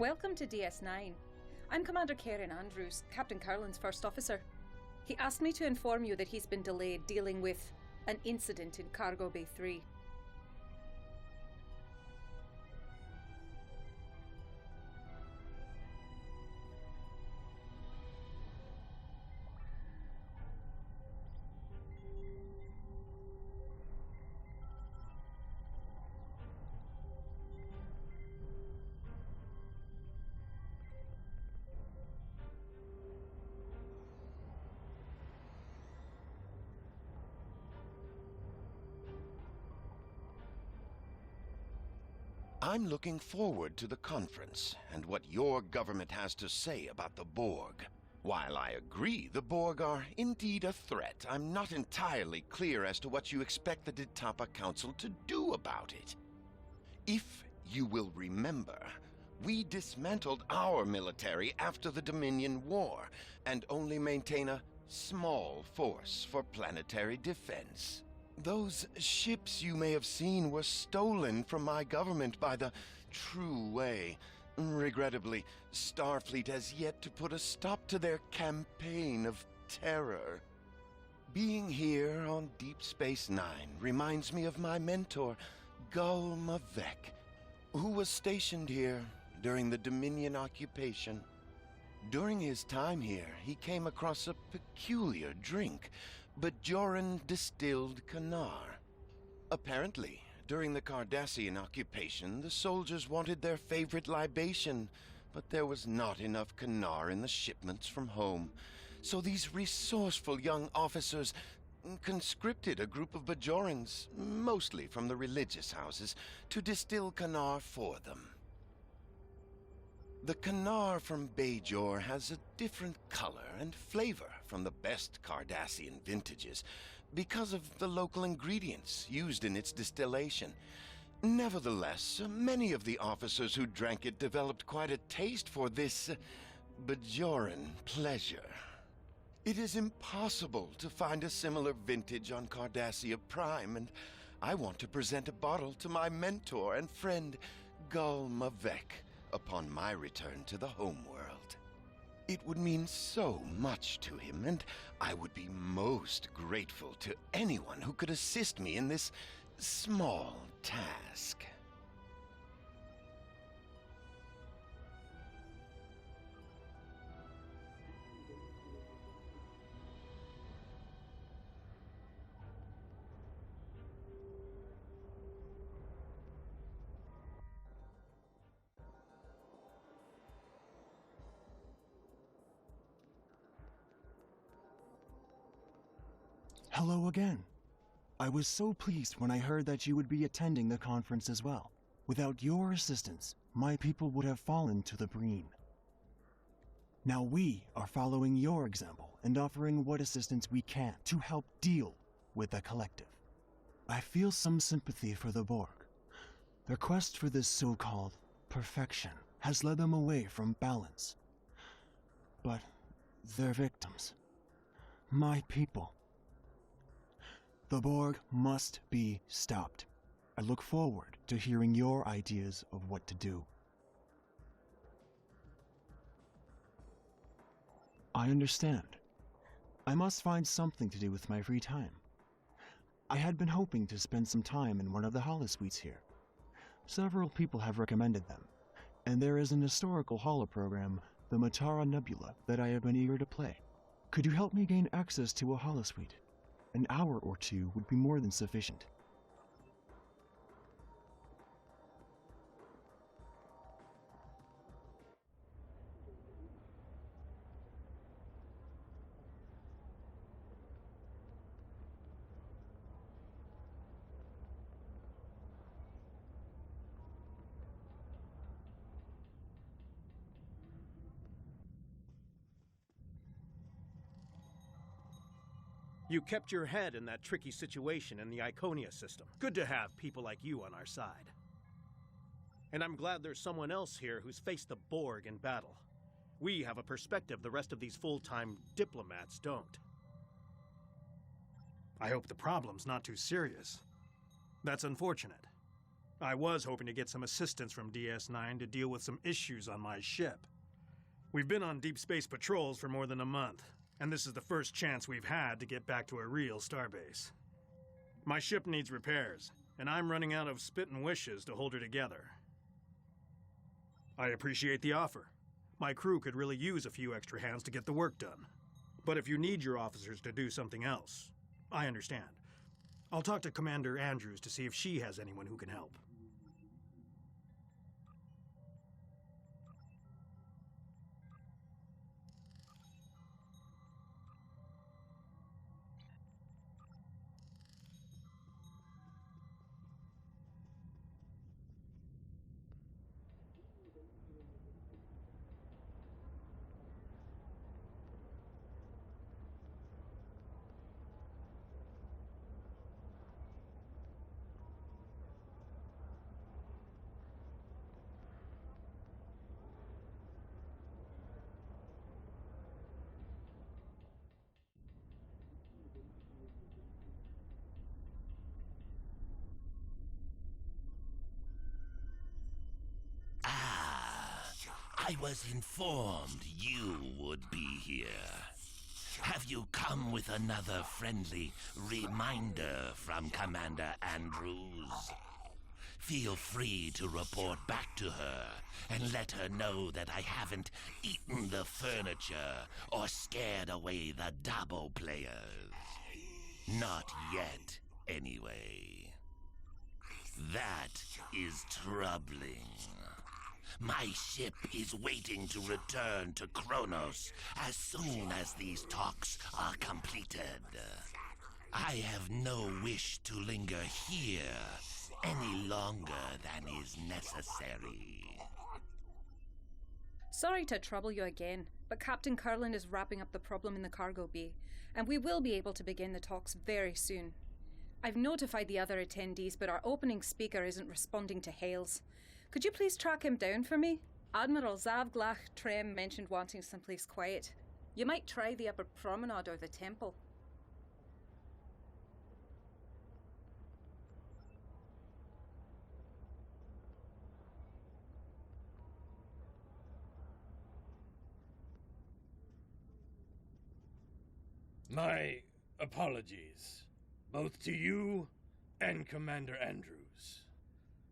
Welcome to DS9. I'm Commander Karen Andrews, Captain Carlin's first officer. He asked me to inform you that he's been delayed dealing with an incident in Cargo Bay 3. I'm looking forward to the conference and what your government has to say about the Borg. While I agree the Borg are indeed a threat, I'm not entirely clear as to what you expect the Ditapa Council to do about it. If you will remember, we dismantled our military after the Dominion War and only maintain a small force for planetary defense. Those ships you may have seen were stolen from my government by the True Way. Regrettably, Starfleet has yet to put a stop to their campaign of terror. Being here on Deep Space Nine reminds me of my mentor, Gul Mavek, who was stationed here during the Dominion occupation. During his time here, he came across a peculiar drink, Bajoran distilled Kanar. Apparently, during the Cardassian occupation, the soldiers wanted their favorite libation, but there was not enough Kanar in the shipments from home. So these resourceful young officers conscripted a group of Bajorans, mostly from the religious houses, to distill Kanar for them. The Kanar from Bajor has a different color and flavor from the best Cardassian vintages because of the local ingredients used in its distillation. Nevertheless, many of the officers who drank it developed quite a taste for this Bajoran pleasure. It is impossible to find a similar vintage on Cardassia Prime, and I want to present a bottle to my mentor and friend, Gul Mavek, upon my return to the homeworld. It would mean so much to him, and I would be most grateful to anyone who could assist me in this small task. Hello again. I was so pleased when I heard that you would be attending the conference as well. Without your assistance, my people would have fallen to the brine. Now we are following your example and offering what assistance we can to help deal with the collective. I feel some sympathy for the Borg. Their quest for this so-called perfection has led them away from balance. But they're victims. My people. The Borg must be stopped. I look forward to hearing your ideas of what to do. I understand. I must find something to do with my free time. I had been hoping to spend some time in one of the holosuites here. Several people have recommended them, and there is an historical holoprogram, the Matara Nebula, that I have been eager to play. Could you help me gain access to a holosuite? An hour or two would be more than sufficient. You kept your head in that tricky situation in the Iconia system. Good to have people like you on our side. And I'm glad there's someone else here who's faced the Borg in battle. We have a perspective the rest of these full-time diplomats don't. I hope the problem's not too serious. That's unfortunate. I was hoping to get some assistance from DS9 to deal with some issues on my ship. We've been on deep space patrols for more than a month, and this is the first chance we've had to get back to a real starbase. My ship needs repairs, and I'm running out of spit and wishes to hold her together. I appreciate the offer. My crew could really use a few extra hands to get the work done. But if you need your officers to do something else, I understand. I'll talk to Commander Andrews to see if she has anyone who can help. I was informed you would be here. Have you come with another friendly reminder from Commander Andrews? Feel free to report back to her and let her know that I haven't eaten the furniture or scared away the Dabo players. Not yet, anyway. That is troubling. My ship is waiting to return to Kronos as soon as these talks are completed. I have no wish to linger here any longer than is necessary. Sorry to trouble you again, but Captain Curlin is wrapping up the problem in the cargo bay, and we will be able to begin the talks very soon. I've notified the other attendees, but our opening speaker isn't responding to hails. Could you please track him down for me? Admiral Zavglach Trem mentioned wanting someplace quiet. You might try the upper promenade or the temple. My apologies, both to you and Commander Andrews.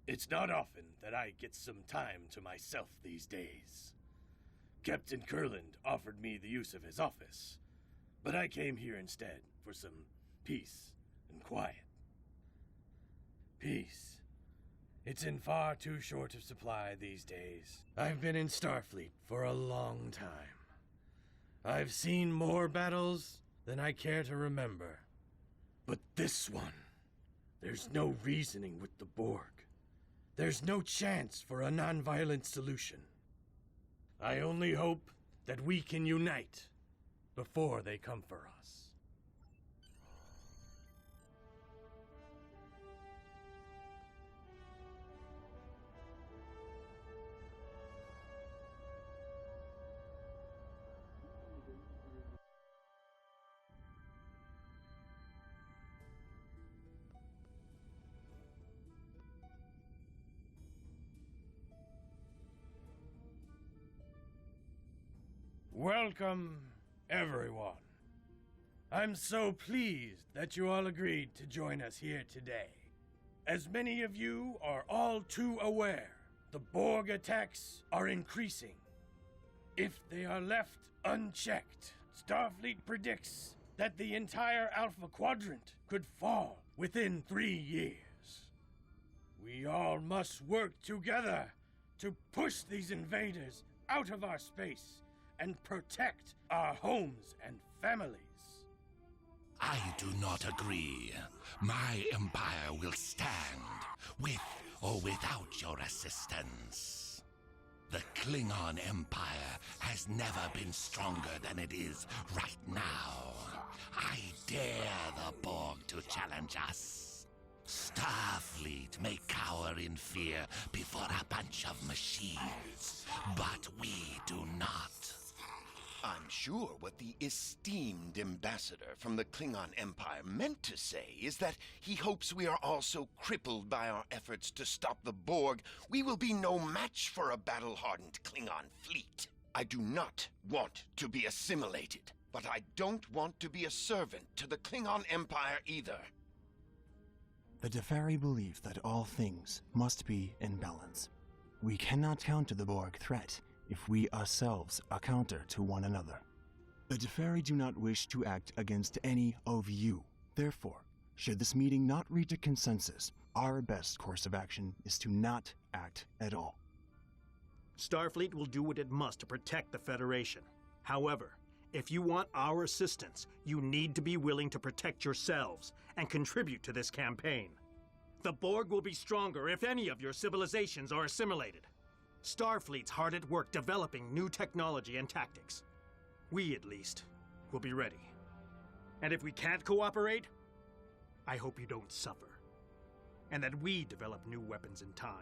It's not often that I get some time to myself these days. Captain Kurland offered me the use of his office, but I came here instead for some peace and quiet. Peace. It's in far too short of supply these days. I've been in Starfleet for a long time. I've seen more battles than I care to remember. But this one, there's no reasoning with the Borg. There's no chance for a non-violent solution. I only hope that we can unite before they come for us. Welcome, everyone. I'm so pleased that you all agreed to join us here today. As many of you are all too aware, the Borg attacks are increasing. If they are left unchecked, Starfleet predicts that the entire Alpha Quadrant could fall within 3 years. We all must work together to push these invaders out of our space and protect our homes and families. I do not agree. My empire will stand, with or without your assistance. The Klingon Empire has never been stronger than it is right now. I dare the Borg to challenge us. Starfleet may cower in fear before a bunch of machines, but we do not. I'm sure what the esteemed ambassador from the Klingon Empire meant to say is that he hopes we are all so crippled by our efforts to stop the Borg, we will be no match for a battle-hardened Klingon fleet. I do not want to be assimilated, but I don't want to be a servant to the Klingon Empire either. The Defari believe that all things must be in balance. We cannot counter the Borg threat if we ourselves are counter to one another. The Defari do not wish to act against any of you. Therefore, should this meeting not reach a consensus, our best course of action is to not act at all. Starfleet will do what it must to protect the Federation. However, if you want our assistance, you need to be willing to protect yourselves and contribute to this campaign. The Borg will be stronger if any of your civilizations are assimilated. Starfleet's hard at work developing new technology and tactics. We, at least, will be ready. And if we can't cooperate, I hope you don't suffer. And that we develop new weapons in time.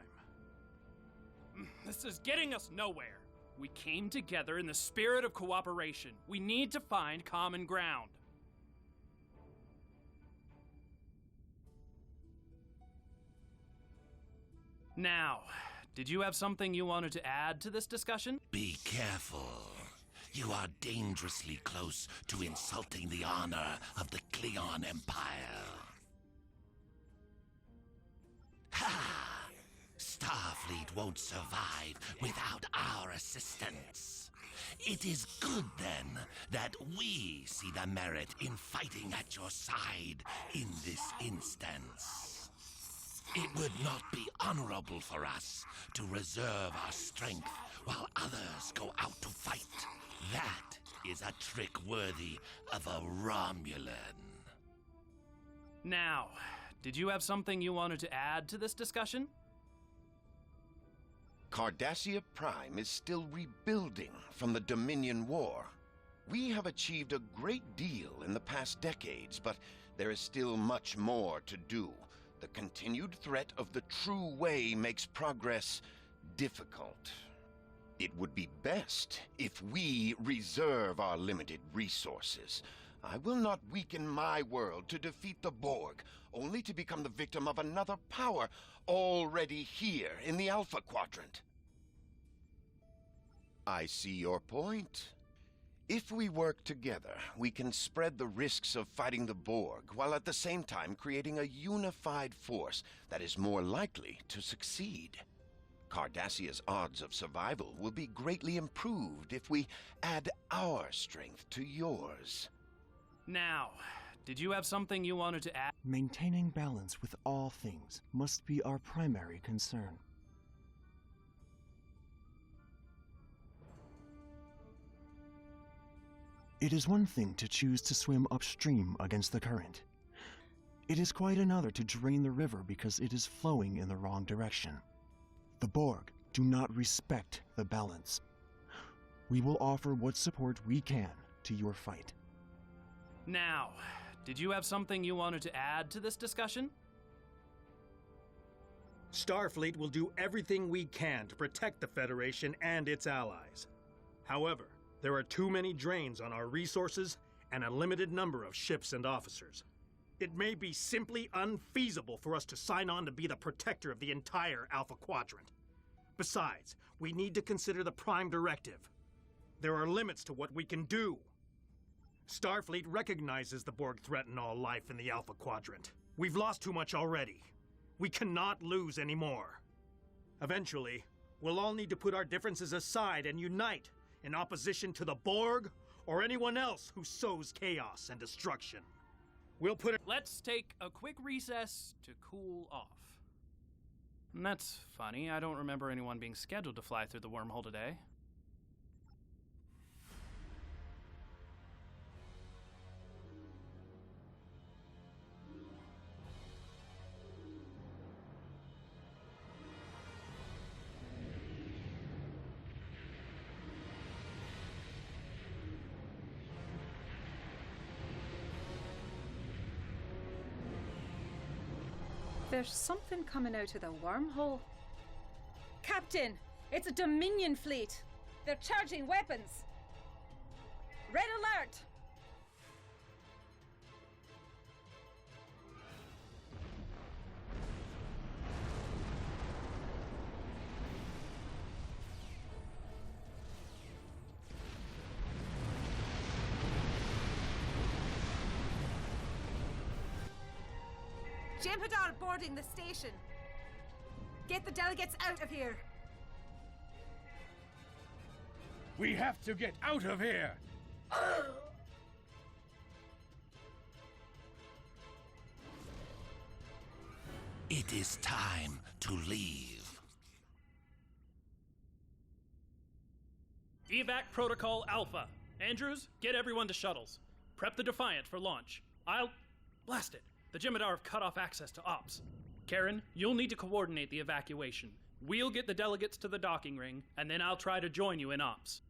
This is getting us nowhere. We came together in the spirit of cooperation. We need to find common ground. Now, did you have something you wanted to add to this discussion? Be careful. You are dangerously close to insulting the honor of the Klingon Empire. Ha! Starfleet won't survive without our assistance. It is good, then, that we see the merit in fighting at your side in this instance. It would not be honorable for us to reserve our strength while others go out to fight. That is a trick worthy of a Romulan. Now, did you have something you wanted to add to this discussion? Cardassia Prime is still rebuilding from the Dominion War. We have achieved a great deal in the past decades, but there is still much more to do. The continued threat of the true way makes progress difficult. It would be best if we reserve our limited resources. I will not weaken my world to defeat the Borg, only to become the victim of another power already here in the Alpha Quadrant. I see your point. If we work together, we can spread the risks of fighting the Borg, while at the same time creating a unified force that is more likely to succeed. Cardassia's odds of survival will be greatly improved if we add our strength to yours. Now, did you have something you wanted to add? Maintaining balance with all things must be our primary concern. It is one thing to choose to swim upstream against the current. It is quite another to drain the river because it is flowing in the wrong direction. The Borg do not respect the balance. We will offer what support we can to your fight. Now, did you have something you wanted to add to this discussion? Starfleet will do everything we can to protect the Federation and its allies. However, there are too many drains on our resources and a limited number of ships and officers. It may be simply unfeasible for us to sign on to be the protector of the entire Alpha Quadrant. Besides, we need to consider the Prime Directive. There are limits to what we can do. Starfleet recognizes the Borg threaten all life in the Alpha Quadrant. We've lost too much already. We cannot lose anymore. Eventually, we'll all need to put our differences aside and unite in opposition to the Borg or anyone else who sows chaos and destruction. We'll put it— Let's take a quick recess to cool off. That's funny. I don't remember anyone being scheduled to fly through the wormhole today. There's something coming out of the wormhole. Captain, it's a Dominion fleet. They're charging weapons. Red alert! Jem'Hadar boarding the station. Get the delegates out of here. We have to get out of here! It is time to leave. Evac Protocol Alpha. Andrews, get everyone to shuttles. Prep the Defiant for launch. Blast it. The Jem'Hadar have cut off access to ops. Karen, you'll need to coordinate the evacuation. We'll get the delegates to the docking ring, and then I'll try to join you in ops.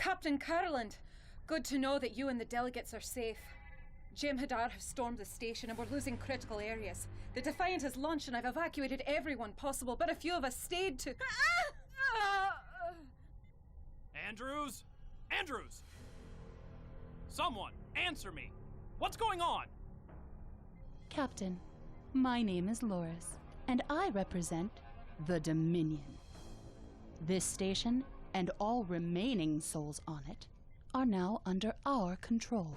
Captain Carland! Good to know that you and the delegates are safe. Jem'Hadar have stormed the station and we're losing critical areas. The Defiant has launched and I've evacuated everyone possible, but a few of us stayed to... Andrews? Andrews! Someone, answer me! What's going on? Captain, my name is Loris, and I represent the Dominion. This station, and all remaining souls on it, are now under our control.